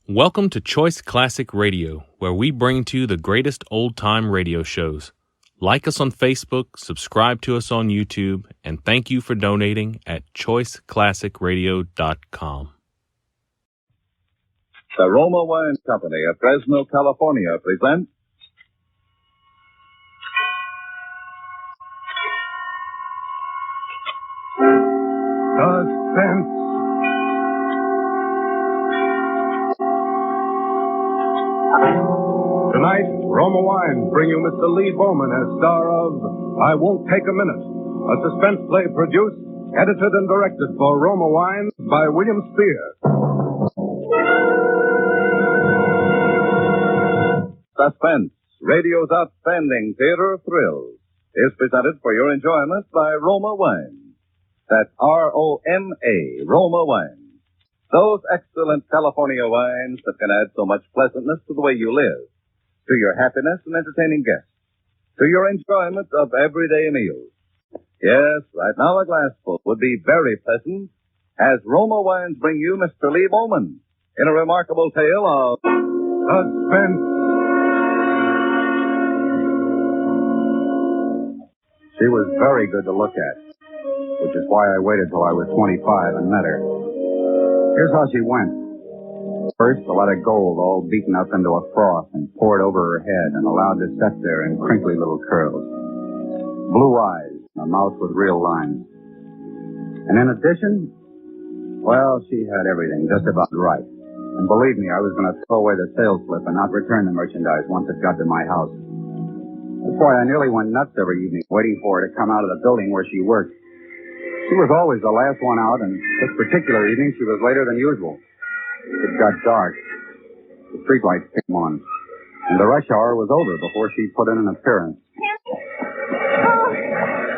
Welcome to Choice Classic Radio, where we bring to you the greatest old-time radio shows. Like us on Facebook, subscribe to us on YouTube, and thank you for donating at choiceclassicradio.com. The Roma Wine Company of Fresno, California presents Suspense. Tonight, Roma Wines bring you Mr. Lee Bowman as star of I Won't Take a Minute, a suspense play produced, edited, and directed for Roma Wines by William Spear. Suspense, radio's outstanding theater of thrills, is presented for your enjoyment by Roma Wines. That's R-O-M-A, Roma Wines. Those excellent California wines that can add so much pleasantness to the way you live, to your happiness in entertaining guests, to your enjoyment of everyday meals. Yes, right now a glassful would be very pleasant as Roma Wines bring you Mr. Lee Bowman in a remarkable tale of Suspense. She was very good to look at, which is why I waited till I was 25 and met her. Here's how she went. First, a lot of gold all beaten up into a froth and poured over her head and allowed to set there in crinkly little curls. Blue eyes, a mouth with real lines. And in addition, well, she had everything just about right. And believe me, I was going to throw away the sales slip and not return the merchandise once it got to my house. That's why I nearly went nuts every evening waiting for her to come out of the building where she worked. She was always the last one out, and this particular evening she was later than usual. It got dark. The streetlights came on, and the rush hour was over before she put in an appearance.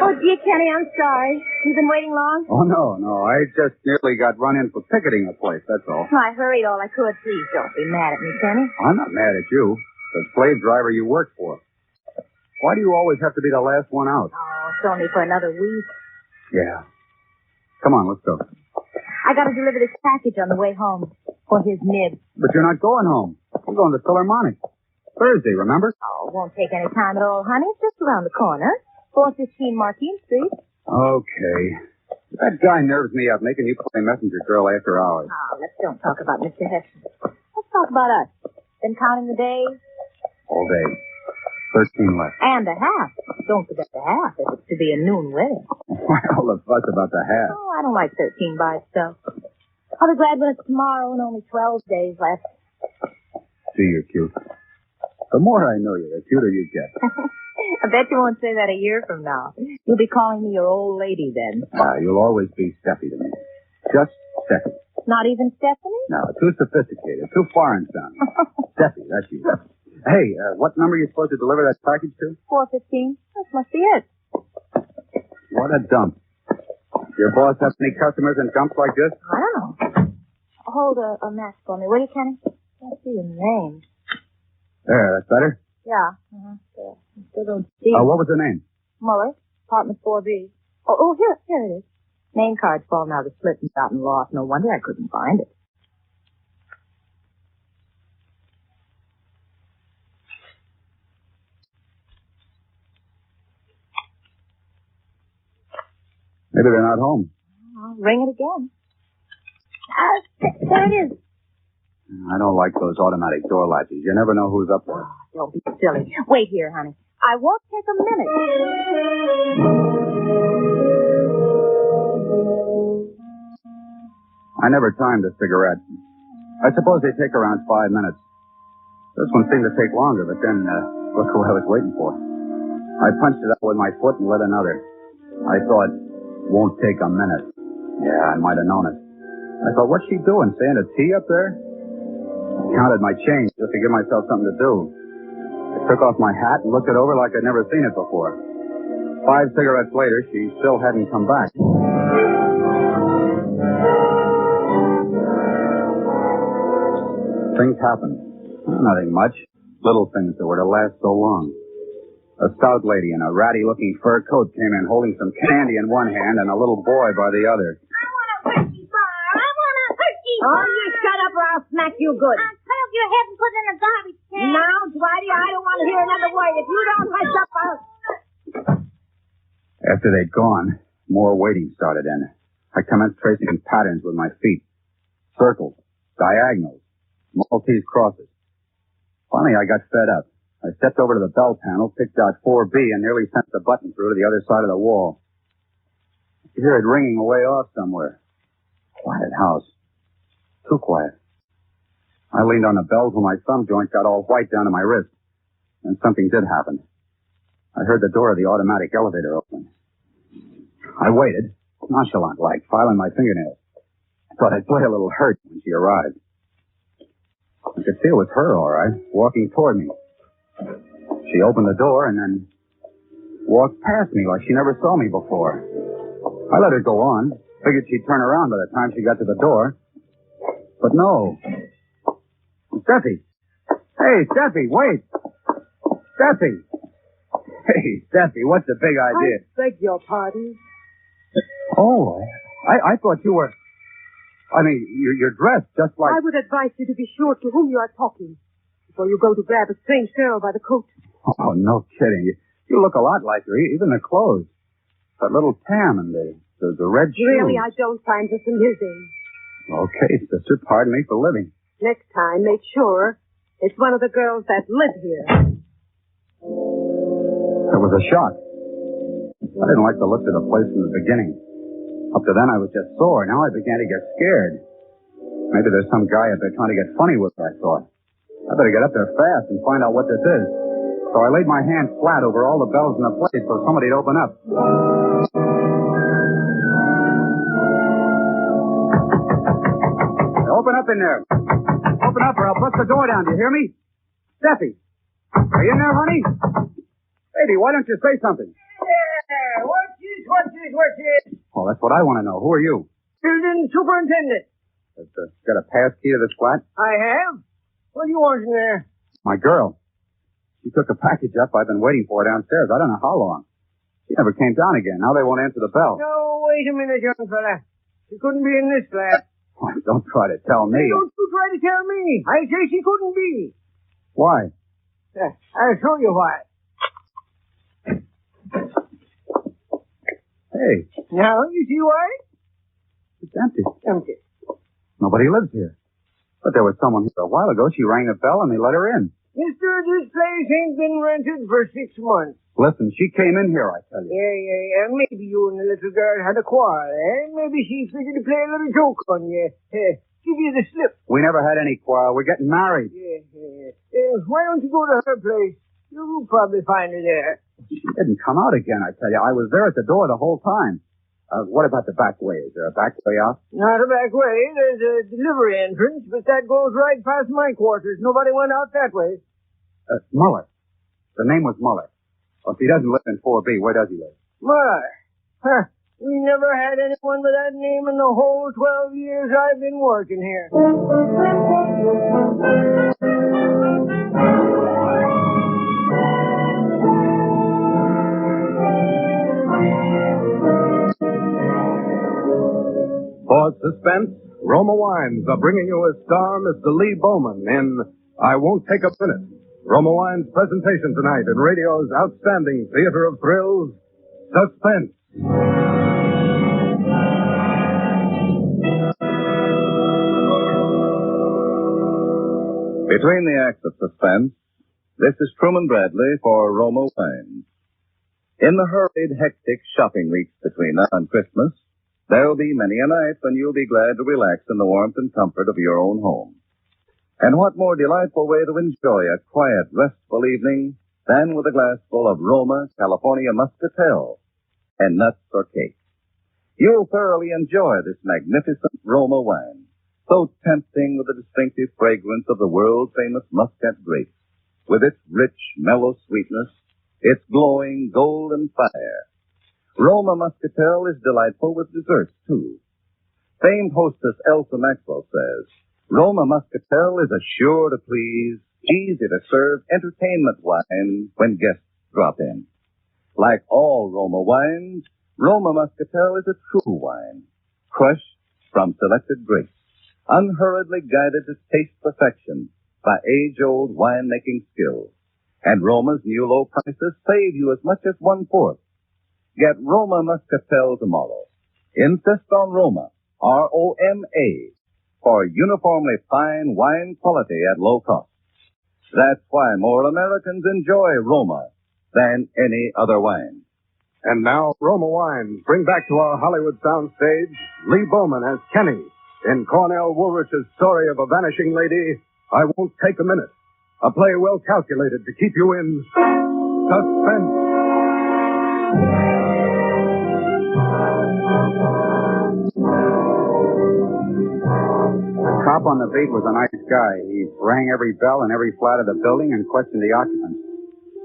Oh, dear Kenny, I'm sorry. You've been waiting long? Oh, no. I just nearly got run in for picketing the place, that's all. I hurried all I could. Please don't be mad at me, Kenny. I'm not mad at you. The slave driver you work for. Why do you always have to be the last one out? Oh, it's only for another week. Yeah. Come on, let's go. I got to deliver this package on the way home for his nib. But you're not going home. You're going to Philharmonic. Thursday, remember? Oh, it won't take any time at all, honey. It's just around the corner. 415 Marquine Street. Okay. That guy nerves me up making you play messenger girl after hours. Oh, let's don't talk about Mr. Heston. Let's talk about us. Been counting the days? All day. 13 left. And a half. Don't forget the half if it's to be a noon wedding. Why all the fuss about the half? Oh, I don't like 13 by itself. I'll be glad when it's tomorrow and only 12 days left. Gee, you're cute. The more I know you, the cuter you get. I bet you won't say that a year from now. You'll be calling me your old lady then. You'll always be Steffi to me. Just Steffi. Not even Stephanie? No, too sophisticated, too foreign sounding. Steffi, that's you. Hey, what number are you supposed to deliver that package to? 415. That must be it. What a dump. Your boss have any customers in dumps like this? I don't know. Hold a match for me, will you, Kenny? Can't see your name. There, that's better? Yeah. Still don't see. What was the name? Muller, apartment 4B. Oh, here it is. Name card's fallen out of the slit and out and lost. No wonder I couldn't find it. Maybe they're not home. I'll ring it again. There it is. I don't like those automatic door latches. You never know who's up there. Oh, don't be silly. Wait here, honey. I won't take a minute. I never timed a cigarette. I suppose they take around 5 minutes. This one seemed to take longer, but then, look who I was waiting for. I punched it up with my foot and lit another. I thought, won't take a minute. Yeah, I might have known it. I thought, what's she doing, saying a T up there? I counted my change just to give myself something to do. I took off my hat and looked it over like I'd never seen it before. 5 cigarettes later, she still hadn't come back. Things happened. Nothing much. Little things that were to last so long. A stout lady in a ratty-looking fur coat came in holding some candy in one hand and a little boy by the other. I want a Hershey bar. I want a Hershey bar. Oh, you shut up or I'll I'll smack you good. I'll curl your head and put it in a garbage can. Now, Dwighty, I don't want to hear another word. If you don't hush up, I'll... After they'd gone, more waiting started in. I commenced tracing patterns with my feet. Circles, diagonals, Maltese crosses. Finally, I got fed up. I stepped over to the bell panel, picked out 4B, and nearly sent the button through to the other side of the wall. I could hear it ringing away off somewhere. Quiet house. Too quiet. I leaned on the bell till my thumb joint got all white down to my wrist. And something did happen. I heard the door of the automatic elevator open. I waited, nonchalant-like, filing my fingernails. I thought I'd play a little hurt when she arrived. I could see it was her, all right, walking toward me. She opened the door and then walked past me like she never saw me before. I let her go on, figured she'd turn around by the time she got to the door. But no. Steffi! Hey, Steffi, wait! Steffi! Hey, Steffi, what's the big idea? I beg your pardon. Oh, I thought you were... I mean, you're dressed just like... I would advise you to be sure to whom you are talking before you go to grab a strange girl by the coat. Oh, no kidding. You look a lot like her, even the clothes. That little tam and the red shoes. Really, I don't find this amusing. Okay, sister, pardon me for living. Next time, make sure it's one of the girls that live here. It was a shock. I didn't like the looks of the place from the beginning. Up to then, I was just sore. Now I began to get scared. Maybe there's some guy up there trying to get funny with her, I thought. I better get up there fast and find out what this is. So I laid my hand flat over all the bells in the place so somebody'd open up. Open up in there. Open up or I'll bust the door down. Do you hear me? Steffi, are you in there, honey? Baby, why don't you say something? Yeah, what's this? Oh, that's what I want to know. Who are you? Building superintendent. Got a pass key to this flat? I have. What do you want in there? My girl. She took a package up. I've been waiting for her downstairs. I don't know how long. She never came down again. Now they won't answer the bell. No, wait a minute, young fella. She couldn't be in this flat. Oh, don't try to tell me. Don't you try to tell me. I say she couldn't be. Why? I'll show you why. Hey, Now, you see why? it's empty. Empty. Nobody lives here. But there was someone here a while ago. She rang the bell and they let her in. Mister, this place ain't been rented for 6 months. Listen, she came in here, I tell you. Yeah. Maybe you and the little girl had a quarrel, eh? Maybe she figured to play a little joke on you. Give you the slip. We never had any quarrel. We're getting married. Yeah. Why don't you go to her place? You'll probably find her there. She didn't come out again, I tell you. I was there at the door the whole time. What about the back way? Is there a back way out? Not a back way. There's a delivery entrance, but that goes right past my quarters. Nobody went out that way. Muller. The name was Muller. Well, if he doesn't live in 4B, where does he live? Muller. Huh. We never had anyone with that name in the whole 12 years I've been working here. For Suspense, Roma Wines are bringing you as star Mr. Lee Bowman in I Won't Take a Minute. Roma Wines' presentation tonight in radio's outstanding theater of thrills, Suspense. Between the acts of Suspense, this is Truman Bradley for Roma Wines. In the hurried, hectic shopping weeks between now and Christmas, there'll be many a night when you'll be glad to relax in the warmth and comfort of your own home. And what more delightful way to enjoy a quiet, restful evening than with a glassful of Roma California Muscatel and nuts or cake. You'll thoroughly enjoy this magnificent Roma wine, so tempting with the distinctive fragrance of the world-famous Muscat grape, with its rich, mellow sweetness, its glowing golden fire. Roma Muscatel is delightful with desserts, too. Famed hostess Elsa Maxwell says, Roma Muscatel is a sure to please, easy to serve entertainment wine when guests drop in. Like all Roma wines, Roma Muscatel is a true wine, crushed from selected grapes, unhurriedly guided to taste perfection by age-old wine-making skills. And Roma's new low prices save you as much as 1/4. Get Roma Muscatel tomorrow. Insist on Roma, R-O-M-A, for uniformly fine wine quality at low cost. That's why more Americans enjoy Roma than any other wine. And now, Roma Wines bring back to our Hollywood soundstage Lee Bowman as Kenny in Cornell Woolrich's story of a vanishing lady, I Won't Take a Minute. A play well calculated to keep you in suspense. The cop on the beat was a nice guy. He rang every bell in every flat of the building and questioned the occupants.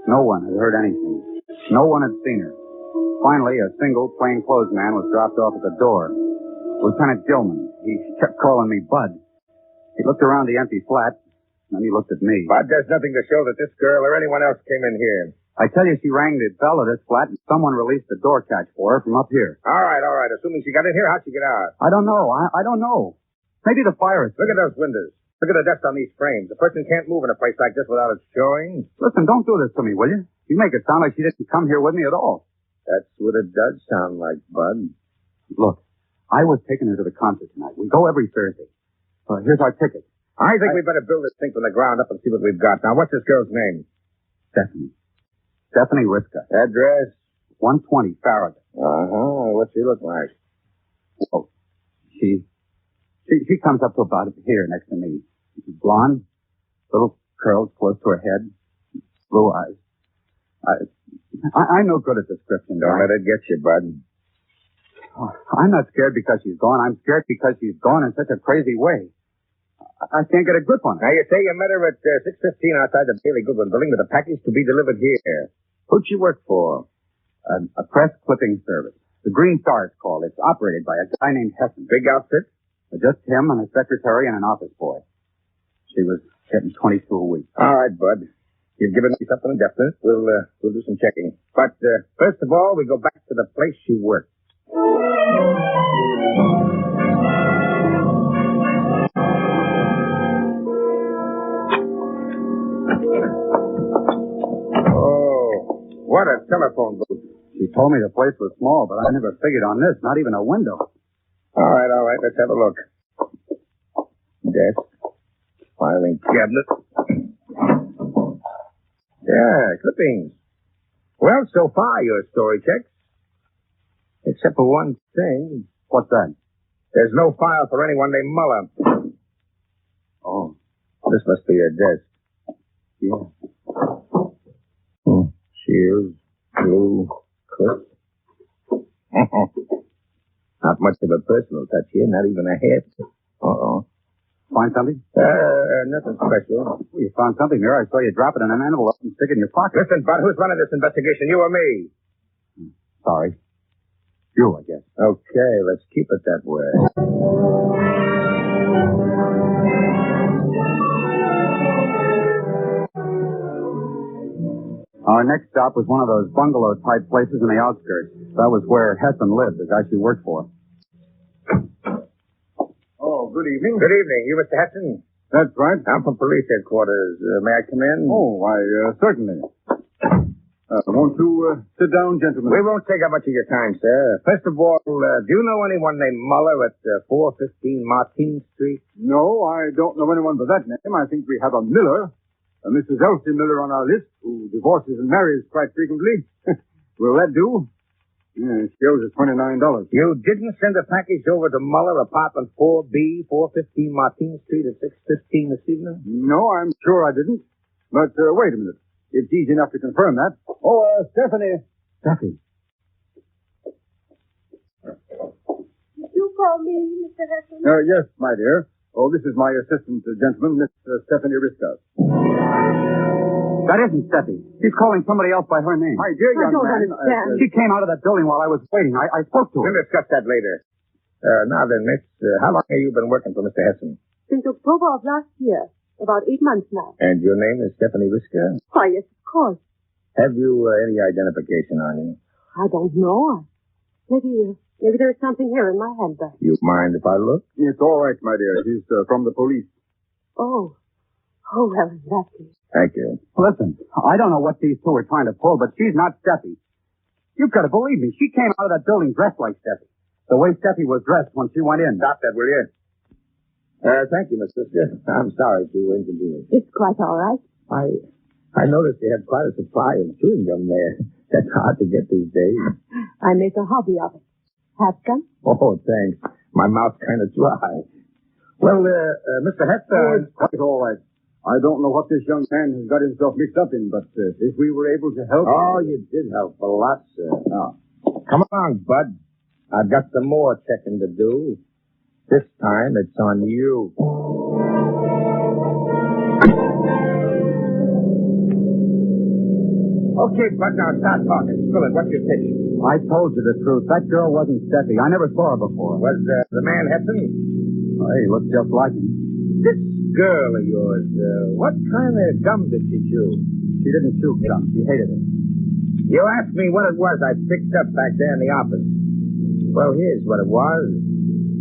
No one had heard anything. No one had seen her. Finally, a single plainclothes man was dropped off at the door. Lieutenant Gilman. He kept calling me Bud. He looked around the empty flat, and then he looked at me. Bud, there's nothing to show that this girl or anyone else came in here. I tell you, she rang the bell of this flat, and someone released the door catch for her from up here. All right. Assuming she got in here, how'd she get out? I don't know. I don't know. Maybe the fire is... Look at those windows. Look at the dust on these frames. A person can't move in a place like this without it showing. Listen, don't do this to me, will you? You make it sound like she didn't come here with me at all. That's what it does sound like, Bud. Look, I was taking her to the concert tonight. We go every Thursday. Here's our ticket. I think we better build this thing from the ground up and see what we've got. Now, what's this girl's name? Stephanie Riska. Address? 120 Farragut. Uh-huh. What's she look like? Oh, she comes up to about here next to me. She's blonde, little curls close to her head, blue eyes. I'm no good at description. Don't let it get you, Bud. Oh, I'm not scared because she's gone. I'm scared because she's gone in such a crazy way. I can't get a grip on her. Now, you say you met her at 6:15 outside the Bailey Goodwin building with a package to be delivered here. Who'd she work for? A press clipping service. The Green Star it's called. It's operated by a guy named Hessen. Big outfit? Just him and a secretary and an office boy. She was getting 22 a week. All right, Bud. You've given me something definite. We'll do some checking. But first of all, we go back to the place she worked. Oh, what a telephone booth. She told me the place was small, but I never figured on this. Not even a window. All right. Let's have a look. Desk. Filing cabinet. Yeah, clippings. Well, so far, your story checks. Except for one thing. What's that? There's no file for anyone named Muller. Oh. This must be a desk. Yeah. Shields, glue, clips. Not much of a personal touch here, not even a hair. Uh-oh. Find something? Nothing special. Well, you found something there. I saw you drop it in an envelope and stick it in your pocket. Listen, Bud, who's running this investigation, you or me? Sorry. You, I guess. Okay, let's keep it that way. Our next stop was one of those bungalow-type places in the outskirts. That was where Hessen lived, the guy she worked for. Oh, good evening. Good evening. You Mr. Hudson? That's right. I'm from police headquarters. May I come in? Oh, why, certainly. Won't you sit down, gentlemen? We won't take up much of your time, sir. First of all, do you know anyone named Muller at 415 Martin Street? No, I don't know anyone by that name. I think we have a Miller, Mrs. Elsie Miller on our list, who divorces and marries quite frequently. Will that do? Yeah, she owes us $29. You didn't send a package over to Muller, apartment 4B, 415 Martin Street at 6:15 this evening? No, I'm sure I didn't. But wait a minute. It's easy enough to confirm that. Oh, Stephanie. Steffi. Did you call me, Mr. Hudson? Yes, my dear. Oh, this is my assistant gentleman, Miss Stephanie Riska. That isn't Steffi. She's calling somebody else by her name. My dear I young don't man. understand. She came out of that building while I was waiting. I spoke to We'll her. discuss that later. Now then, miss, how long have you been working for Mr. Hudson? Since October of last year. About 8 months now. And your name is Stephanie Riska? Why, yes, of course. Have you any identification on you? I don't know. Maybe Maybe there's something here in my handbag. You mind if I look? It's all right, my dear. He's from the police. Oh. Oh, well, in that case. Thank you. Listen, I don't know what these two are trying to pull, but she's not Steffi. You've got to believe me. She came out of that building dressed like Steffi. The way Steffi was dressed when she went in. Stop that, will you? Thank you, Miss Sister. I'm sorry to inconvenience. It's quite all right. I noticed you had quite a supply of chewing gum there. That's hard to get these days. I make a hobby of it. Have some? Oh, thanks. My mouth's kind of dry. Well, Mr. Hester... It's quite all right. I don't know what this young man has got himself mixed up in, but if we were able to help... Oh, you did help a lot, sir. Oh. Come along, Bud. I've got some more checking to do. This time, it's on you. Okay, Bud, now start talking. Spill it. What's your pitch? I told you the truth. That girl wasn't Steffi. I never saw her before. Was the man Hudson? Oh, he looked just like him. This girl of yours, what kind of gum did she chew? She didn't chew gum. She hated it. You asked me what it was I picked up back there in the office. Well, here's what it was.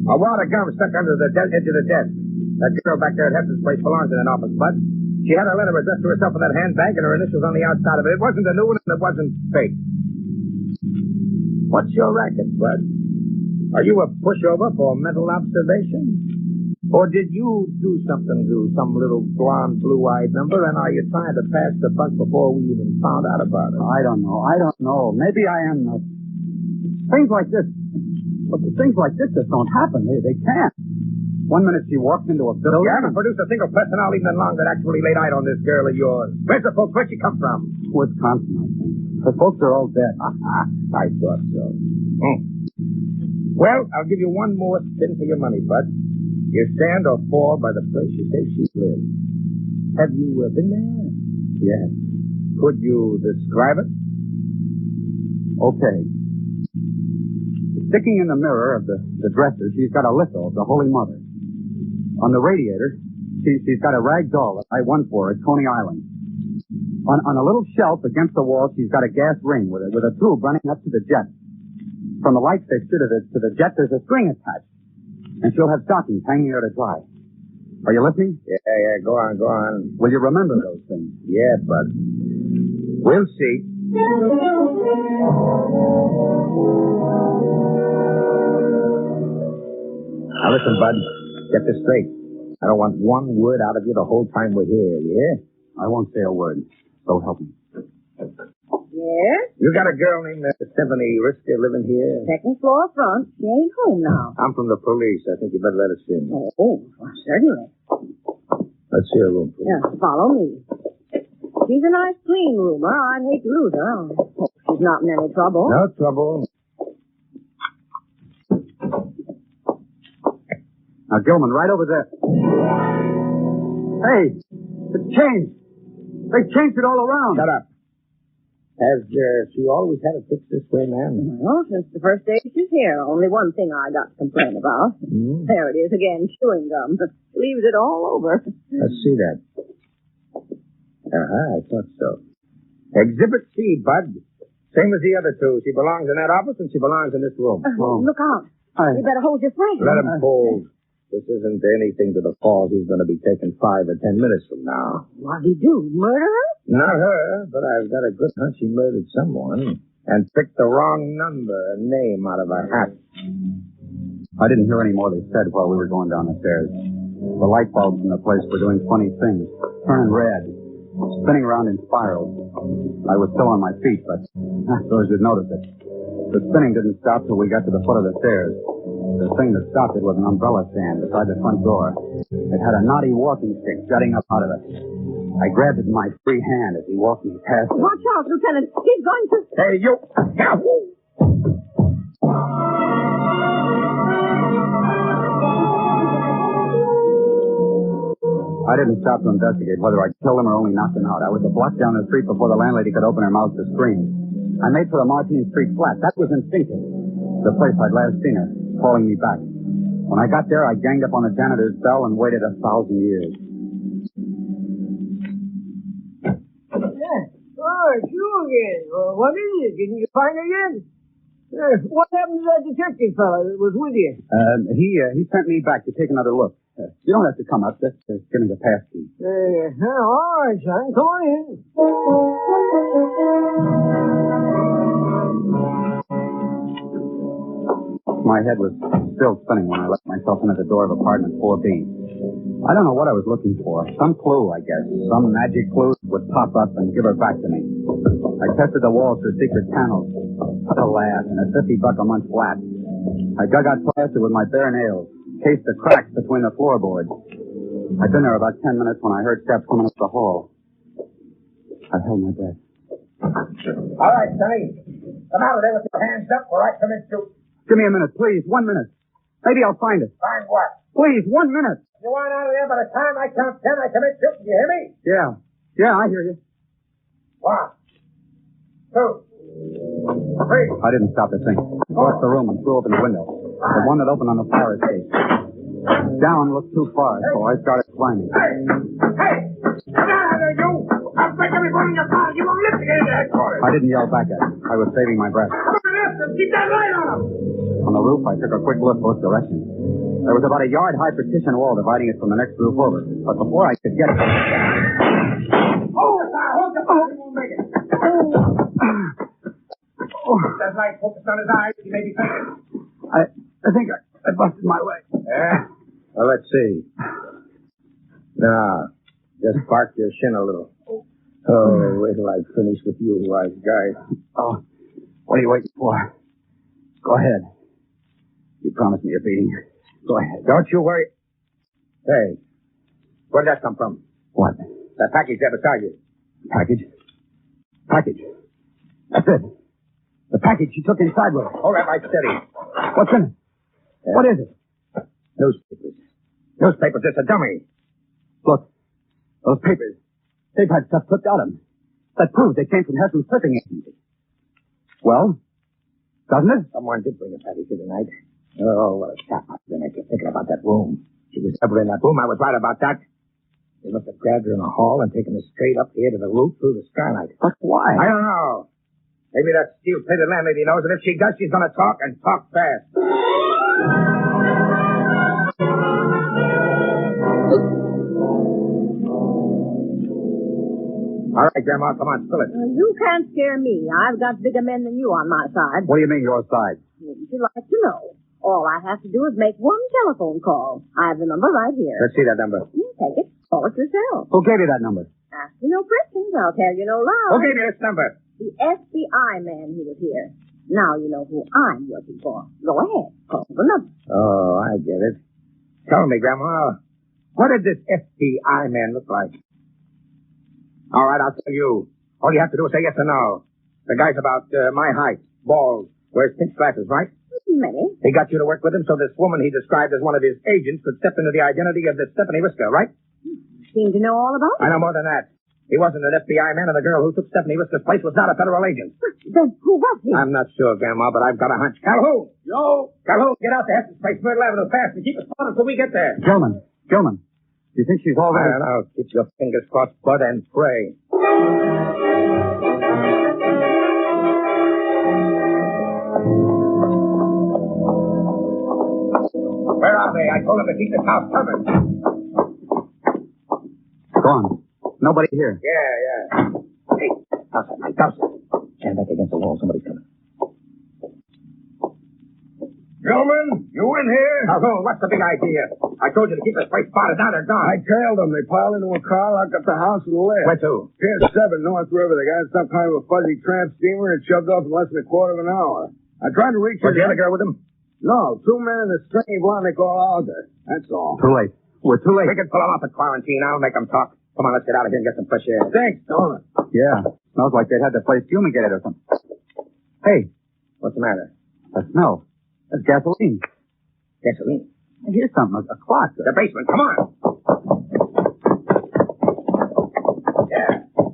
A wad of gum stuck under the edge of the desk. That girl back there at Heston's place belongs in an office, Bud. She had a letter addressed to herself in that handbag and her initials on the outside of it. It wasn't a new one and it wasn't fake. What's your racket, Bud? Are you a pushover for mental observation? Or did you do something to some little blonde, blue-eyed number, and are you trying to pass the buck before we even found out about it? I don't know. Maybe I am. Things like this. But things like this just don't happen. They can't. One minute she walks into a building. You haven't produced a single person all evening long that actually laid eyes on this girl of yours. Where's the folks? Where'd she come from? Wisconsin, I think. The folks are all dead. I thought so. Well, I'll give you one more spin for your money, Bud. You stand or fall by the place you say she lives. Have you been there? Yes. Could you describe it? Okay. Sticking in the mirror of the dresser, she's got a litho of the Holy Mother. On the radiator, she's got a rag doll that I won for her at Coney Island. On a little shelf against the wall, she's got a gas ring with a tube running up to the jet. From the light fixture to the jet, there's a string attached. And she'll have stockings hanging there to dry. Are you listening? Yeah, go on. Will you remember those things? Yeah, Bud. We'll see. Now listen, Bud. Get this straight. I don't want one word out of you the whole time we're here, you hear? I won't say a word. So help me. Yes? You got a girl named Stephanie Risker living here? Second floor front. She ain't home now. I'm from the police. I think you better let us in. Oh, well, certainly. Let's see her room, please. Yeah, follow me. She's a nice, clean roomer. I'd hate to lose her. I hope she's not in any trouble. No trouble. Now, Gilman, right over there. Hey, it's changed. They changed it all around. Shut up. Has she always had it fixed this way, ma'am? Well, since the first day she's here, only one thing I got to complain about. There it is again, chewing gum. Leaves it all over. Let's see that. I thought so. Exhibit C, Bud. Same as the other two. She belongs in that office and she belongs in this room. Look out. You better hold your breath. Let him hold. This isn't anything to the fall. He's going to be taken 5 or 10 minutes from now. What'd he do? Murder her? Not her, but I've got a good hunch he murdered someone and picked the wrong number and name out of a hat. I didn't hear any more they said while we were going down the stairs. The light bulbs in the place were doing funny things, turning red, spinning around in spirals. I was still on my feet, but I suppose you'd notice it. The spinning didn't stop till we got to the foot of the stairs. The thing that stopped it was an umbrella stand beside the front door. It had a knotty walking stick jutting up out of it. I grabbed it in my free hand as he walked me past it. Watch out, Lieutenant. He's going to... Hey, you! I didn't stop to investigate whether I'd killed him or only knocked him out. I was a block down the street before the landlady could open her mouth to scream. I made for the Martin Street flat. That was instinctive. The place I'd last seen her, calling me back. When I got there, I ganged up on the janitor's bell and waited 1,000 years. Oh, it's you again. What is it? Didn't you find her yet? What happened to that detective fellow that was with you? He sent me back to take another look. You don't have to come up. Just give me the pass key. All right, son. Come on in. My head was still spinning when I let myself in at the door of apartment 4B. I don't know what I was looking for. Some clue, I guess. Some magic clue would pop up and give her back to me. I tested the walls for secret panels. Alas, and a $50 a month flat. I dug out plaster with my bare nails, cased the cracks between the floorboards. I'd been there about 10 minutes when I heard steps coming up the hall. I held my breath. All right, Sonny. Come out of there with your hands up or I commit to... Give me a minute, please. 1 minute. Maybe I'll find it. Find what? Please, 1 minute. You want out of there by the time I count 10, I commit to... You hear me? Yeah, I hear you. 1, 2, 3. I didn't stop to think. Crossed the room and threw open the window. The one that opened on the fire escape. Down looked too far, so I started climbing. Hey! Come out of there, you! I'll break every bone in your body. You won't live to get into headquarters. I didn't yell back at him. I was saving my breath. Come on, after him. Keep that light on him. On the roof, I took a quick look both directions. There was about a yard-high partition wall dividing it from the next roof over. But before I could get it... Hold the fire. He won't make it. Keep that light focused on his eyes. He may be thinking. I think I busted my leg. Yeah? Well, let's see. Now, just bark your shin a little. Oh, wait till I finish with you, wise guy. Oh, what are you waiting for? Go ahead. You promised me a beating. Go ahead. Don't you worry. Hey, where'd that come from? What? That package there beside you. Package? Package. That's it. The package you took inside with her. Hold that light steady. What's in it? What is it? Newspapers. Newspapers, it's a dummy. Look. Those papers. They've had stuff put out of them. That proves they came from Hessen's flipping agency. Well, doesn't it? Someone did bring a package here tonight. Oh, what a chap must have been thinking about that room. She was ever in that room. I was right about that. They must have grabbed her in the hall and taken her straight up here to the roof through the skylight. But why? I don't know. Maybe that steel-plated landlady knows, and if she does, she's going to talk and talk fast. All right, Grandma, come on, spill it. You can't scare me. I've got bigger men than you on my side. What do you mean, your side? Wouldn't you like to know? All I have to do is make one telephone call. I have the number right here. Let's see that number. Take it. Call it yourself. Who gave you that number? Ask me no questions. I'll tell you no lies. Who gave you this number? The FBI man who was here. Now you know who I'm working for. Go ahead. Call the number. Oh, I get it. Tell me, Grandma, what did this FBI man look like? All right, I'll tell you. All you have to do is say yes or no. The guy's about my height, bald, wears pink glasses, right? Many. He got you to work with him so this woman he described as one of his agents could step into the identity of this Stephanie Whisker, right? Seem to know all about it. I know more than that. He wasn't an FBI man, and the girl who took Stephanie Whisker's place was not a federal agent. Then who was he? I'm not sure, Grandma, but I've got a hunch. Calhoun! Yo! Calhoun, get out to Heston's place, Myrtle Avenue, fast, and keep us spotted until we get there. Gilman. Do you think she's all I right? don't know. Keep your fingers crossed, Bud, and pray. Where are they? I told them to keep this house covered. Gone. Nobody here. Yeah. Hey, douse it, Mike, douse it. Stand back against the wall. Somebody's coming. Gentlemen, you in here? Calhoun, what's the big idea? I told you to keep this place spotted. Now they're gone. I trailed them. They piled into a car, locked up the house, and left. Where to? Pier 7, North River. They got some kind of a fuzzy tramp steamer and shoved off in less than a quarter of an hour. I tried to reach her. Was the other girl with him? No, 2 men and a stringy blonde they call Alder. That's all. Too late. We're too late. We can pull them off at quarantine. I'll make them talk. Come on, let's get out of here and get some fresh air. Thanks, don't it? Yeah. Smells like they'd had the place fumigated or something. Hey, What's the matter? that smell. That's gasoline. Gasoline. I hear something. A clock. The basement. Come on.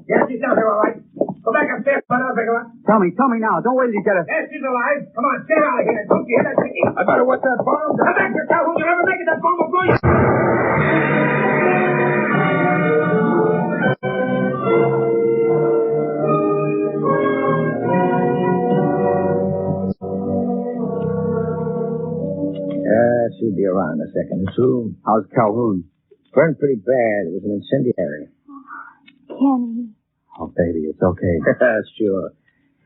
Yeah, she's down here, all right. Go back upstairs, but I'll pick her up. Tell me now. Don't wait till you get her. Yes, she's alive. Come on, get out of here. Don't you hear that ticking? I better watch that bomb. Come back here, Calhoun. You'll never make it. That bomb will blow you. around a second or two. How's Calhoun? Burned pretty bad. It was an incendiary. Kenny. Oh, baby, it's okay. Sure.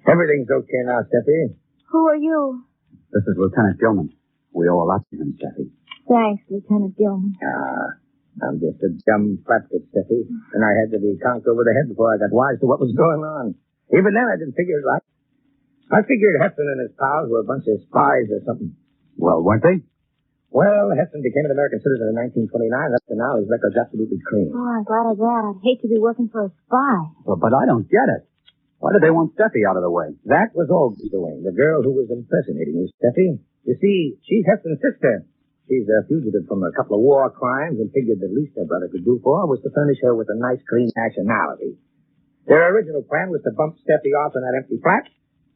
Everything's okay now, Steffi. Who are you? This is Lieutenant Gilman. We owe a lot to him, Steffi. Thanks, Lieutenant Gilman. I'm just a dumb flatfoot, Steffi. And I had to be conked over the head before I got wise to what was going on. Even then, I didn't figure it right. I figured Hefton and his pals were a bunch of spies or something. Well, weren't they? Well, Hefton became an American citizen in 1929. Up to now, his record's absolutely clean. Oh, I'm glad of that. I'd hate to be working for a spy. But I don't get it. Why did they want Steffi out of the way? That was Olga's doing, the girl who was impersonating you, Steffi. You see, she's Hefton's sister. She's a fugitive from a couple of war crimes and figured the least her brother could do for her was to furnish her with a nice, clean nationality. Their original plan was to bump Steffi off in that empty flat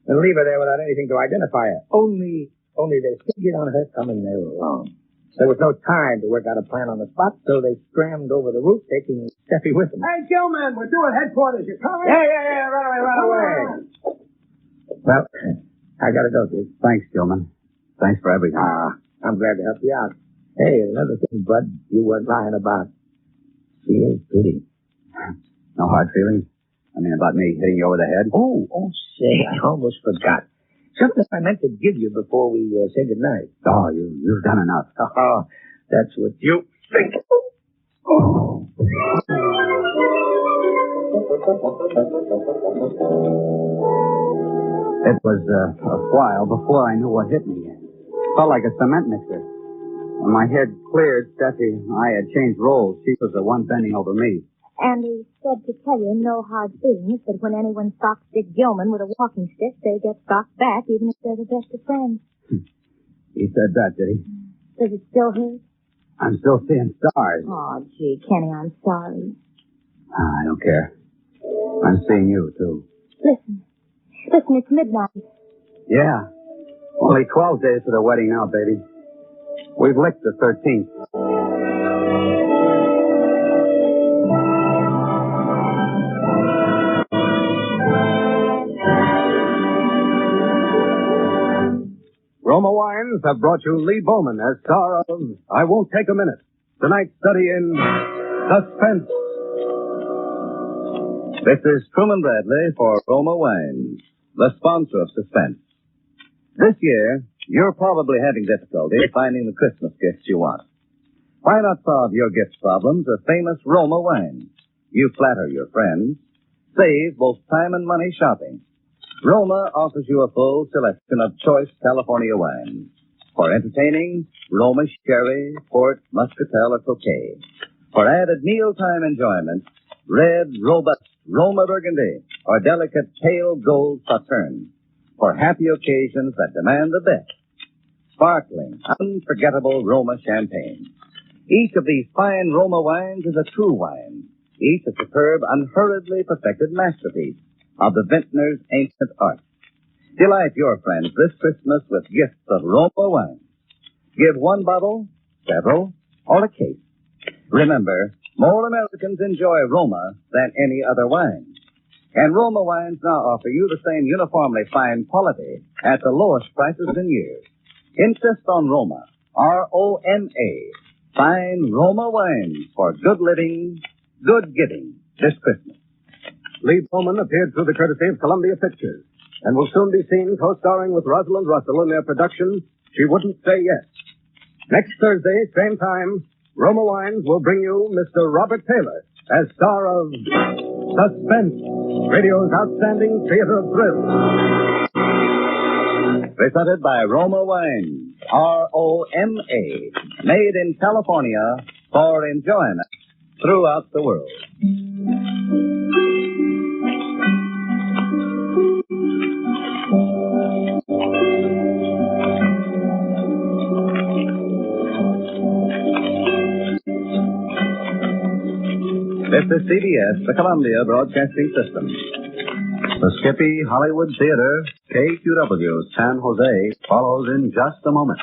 and leave her there without anything to identify her. Only they figured on her coming there alone. There was no time to work out a plan on the spot, so they scrammed over the roof, taking Steffi with them. Hey, Gilman, we're due at headquarters. You coming? Yeah, right away. Well, I gotta go, dude. Thanks, Gilman. Thanks for everything. I'm glad to help you out. Hey, another thing, Bud, you weren't lying about. She is pretty. No hard feelings? I mean, about me hitting you over the head? Oh, say, I almost forgot. Something I meant to give you before we say goodnight. Oh, you've done enough. Oh, that's what you think. Oh. It was a while before I knew what hit me. Felt like a cement mixer. When my head cleared, Steffi and I had changed roles. She was the one bending over me. And he said to tell you no hard feelings, but when anyone stalks Dick Gilman with a walking stick, they get stalked back, even if they're the best of friends. He said that, did he? Does it still hurt? I'm still seeing stars. Oh, gee, Kenny, I'm sorry. I don't care. I'm seeing you, too. Listen, it's midnight. Yeah. Only 12 days to the wedding now, baby. We've licked the 13th. Roma Wines have brought you Lee Bowman as star of I Won't Take a Minute. Tonight's study in Suspense. This is Truman Bradley for Roma Wines, the sponsor of Suspense. This year, you're probably having difficulty finding the Christmas gifts you want. Why not solve your gift problems with famous Roma Wines? You flatter your friends, save both time and money shopping. Roma offers you a full selection of choice California wines. For entertaining, Roma Sherry, Port, Muscatel, or Tokay. For added mealtime enjoyment, red, robust Roma Burgundy, or delicate pale gold Sauterne. For happy occasions that demand the best, sparkling, unforgettable Roma champagne. Each of these fine Roma wines is a true wine. Each a superb, unhurriedly perfected masterpiece of the vintner's ancient art. Delight your friends this Christmas with gifts of Roma wine. Give one bottle, several, or a case. Remember, more Americans enjoy Roma than any other wine. And Roma wines now offer you the same uniformly fine quality at the lowest prices in years. Insist on Roma, R-O-M-A, fine Roma wines for good living, good giving this Christmas. Lee Bowman appeared through the courtesy of Columbia Pictures and will soon be seen co-starring with Rosalind Russell in their production, She Wouldn't Say Yes. Next Thursday, same time, Roma Wines will bring you Mr. Robert Taylor as star of Suspense, radio's outstanding theater of thrills. Presented by Roma Wines, R-O-M-A, made in California for enjoyment throughout the world. This is CBS, the Columbia Broadcasting System. The Skippy Hollywood Theater, KQW, San Jose, follows in just a moment.